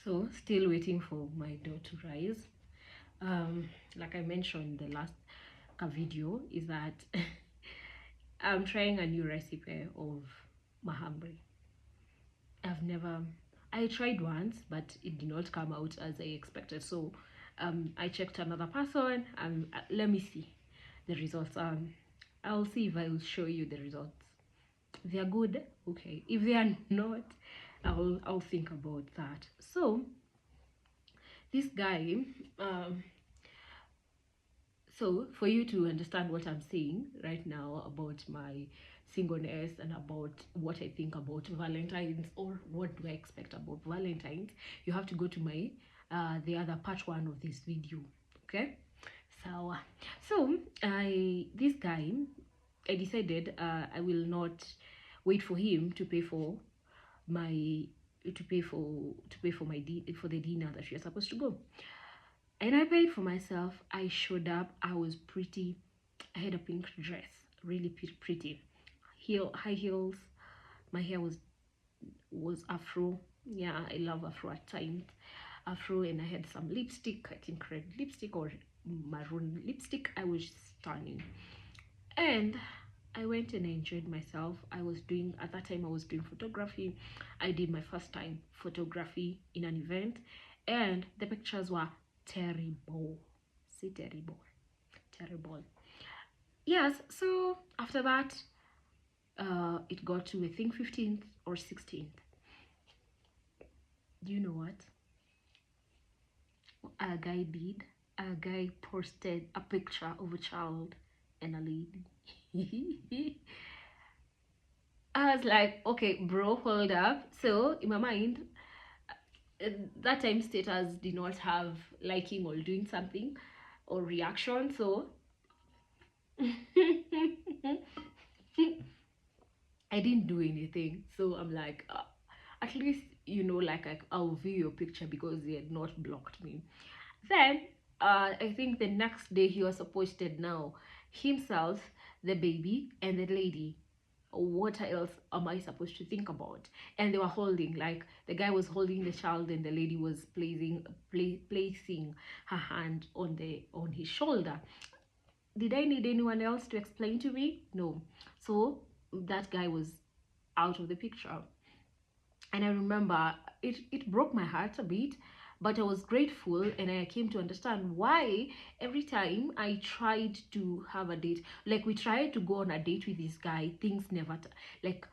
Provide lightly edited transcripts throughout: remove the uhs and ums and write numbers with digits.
So still waiting for my dough to rise. Like I mentioned in the last video, is that I'm trying a new recipe of mahamri. I tried once, but it did not come out as I expected. So I checked another person and let me see the results. I'll see if I will show you the results. If they are good, okay. If they are not, I'll think about that. So this guy, um, so for you to understand what I'm saying right now about my singleness and about what I think about Valentine's or what do I expect about Valentine's, you have to go to my the other part one of this video. Okay, so I this guy, I decided I will not wait for him to pay for my for the dinner that we are supposed to go, and I paid for myself. I showed up. I was pretty. I had a pink dress, really pretty, high heels. My hair was afro. Yeah, I love afro at times. Afro, and I had some lipstick. I think red lipstick or maroon lipstick. I was stunning, and I went and I enjoyed myself. I was doing, at that time I was doing photography. I did my first time photography in an event, and the pictures were terrible. Say terrible. Terrible. Yes, so after that, it got to I think 15th or 16th. Do you know what? A guy did. A guy posted a picture of a child and a lady. I was like, okay, bro, hold up. So in my mind, that time status did not have liking or doing something or reaction. So I didn't do anything. So I'm like, at least, you know, like I'll view your picture because they had not blocked me. Then I think the next day he was posted now himself, the baby, and the lady. What else am I supposed to think about? And they were holding, like the guy was holding the child and the lady was placing her hand on his shoulder. Did I need anyone else to explain to me? No. So that guy was out of the picture. And I remember it broke my heart a bit, but I was grateful, and I came to understand why every time I tried to have a date, like we tried to go on a date with this guy, things never like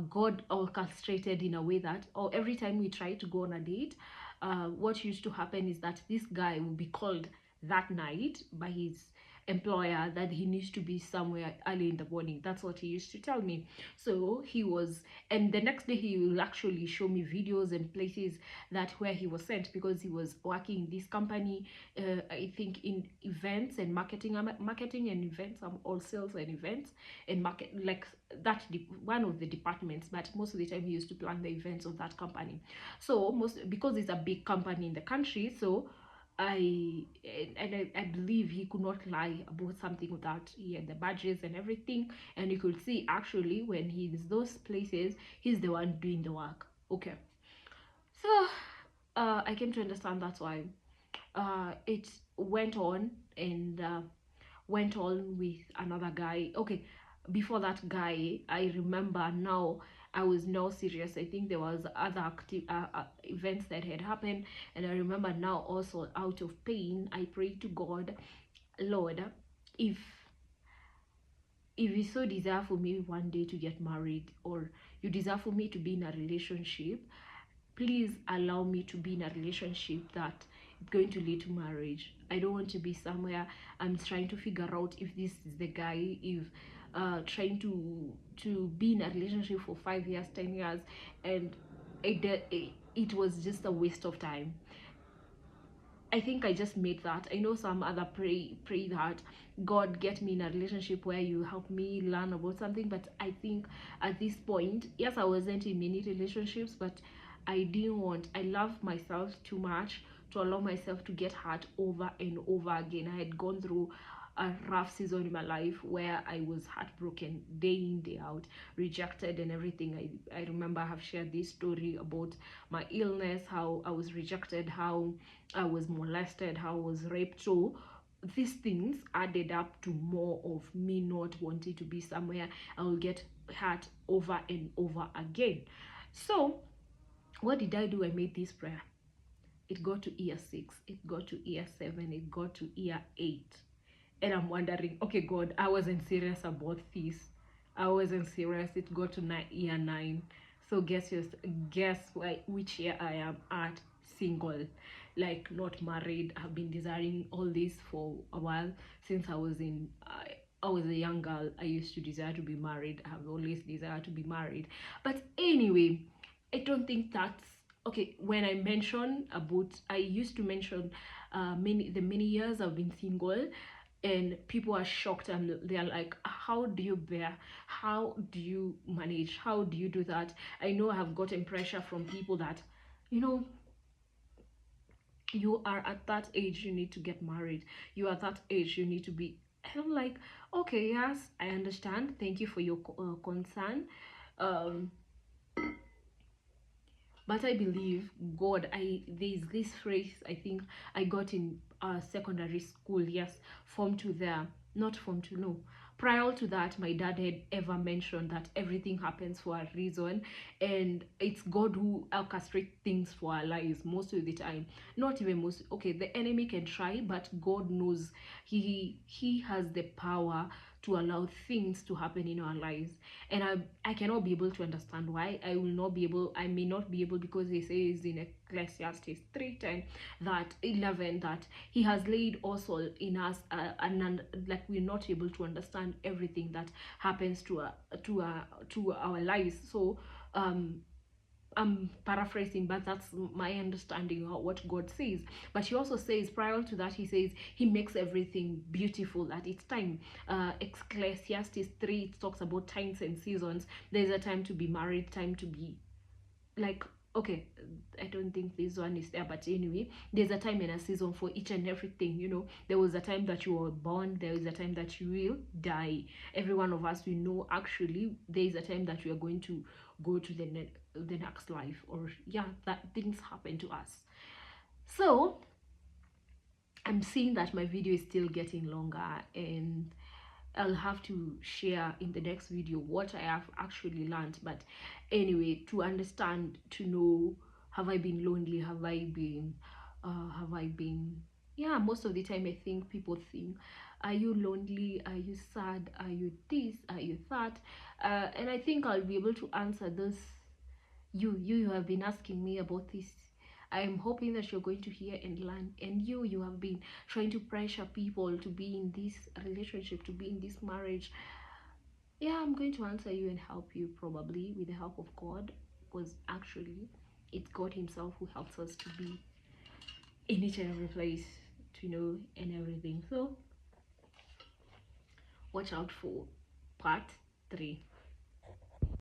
God orchestrated in a way that, or every time we tried to go on a date, what used to happen is that this guy will be called that night by his employer that he needs to be somewhere early in the morning. That's what he used to tell me. So he was, and the next day he will actually show me videos and places that where he was sent, because he was working in this company, I think in events and marketing and events, all sales and events and market, like that one of the departments, but most of the time he used to plan the events of that company. So most, because it's a big company in the country, so I believe he could not lie about something that he had the badges and everything, and you could see actually when he's those places, he's the one doing the work. Okay, so I came to understand that's why it went on, and went on with another guy. Okay, before that guy, I remember now I was now serious. I think there was other active events that had happened, and I remember now also out of pain I prayed to God, Lord, if you so desire for me one day to get married, or you desire for me to be in a relationship, please allow me to be in a relationship that is going to lead to marriage. I don't want to be somewhere I'm trying to figure out if this is the guy, if trying to be in a relationship for 5 years, 10 years, and it was just a waste of time. I think I just made that. I know some other pray that God get me in a relationship where you help me learn about something, but I think at this point, yes, I wasn't in many relationships, but I didn't want, I love myself too much to allow myself to get hurt over and over again. I had gone through a rough season in my life where I was heartbroken day in, day out, rejected and everything. I remember I have shared this story about my illness, how I was rejected, how I was molested, how I was raped. So these things added up to more of me not wanting to be somewhere I will get hurt over and over again. So what did I do? I made this prayer. It got to year 6, it got to year 7, it got to year 8, and I'm wondering, okay God, I wasn't serious about this. I wasn't serious. It got to year 9. So guess which year I am at? Single, like not married. I've been desiring all this for a while. Since I was a young girl, I used to desire to be married. I have always desired to be married. But anyway, I don't think that's okay. When I used to mention many years I've been single, and people are shocked and they're like, how do you bear, how do you manage, how do you do that? I know I have gotten pressure from people that, you know, you are at that age, you need to get married, you are at that age, you need to be. And I'm like, okay, yes, I understand, thank you for your concern. um but I believe God. There's this phrase I think I got in secondary school. Yes, form to there, not form to no. Prior to that, my dad had ever mentioned that everything happens for a reason, and it's God who orchestrates things for our lives most of the time. Not even most. Okay, the enemy can try, but God knows. He has the power to allow things to happen in our lives, and I cannot be able to understand why. I may not be able, because he says in Ecclesiastes 3:10, that 11, that he has laid also in us, and like we're not able to understand everything that happens to our lives. So I'm paraphrasing, but that's my understanding of what God says. But he also says, prior to that, he says he makes everything beautiful at its time. Ecclesiastes 3, it talks about times and seasons. There's a time to be married, time to be like, okay, I don't think this one is there, but anyway, there's a time and a season for each and everything. There was a time that you were born, there is a time that you will die. Every one of us, we know, actually there is a time that we are going to go to the next life, or yeah, that things happen to us. So I'm seeing that my video is still getting longer, and I'll have to share in the next video what I have actually learned. But anyway, to understand, to know, have I been lonely? Have I been, yeah, most of the time I think people think, are you lonely? Are you sad? Are you this? Are you that? And I think I'll be able to answer this. You have been asking me about this. I'm hoping that you're going to hear and learn. And you have been trying to pressure people to be in this relationship, to be in this marriage. Yeah, I'm going to answer you and help you, probably with the help of God, because actually it's God himself who helps us to be in each and every place, to know and everything. So watch out for part 3.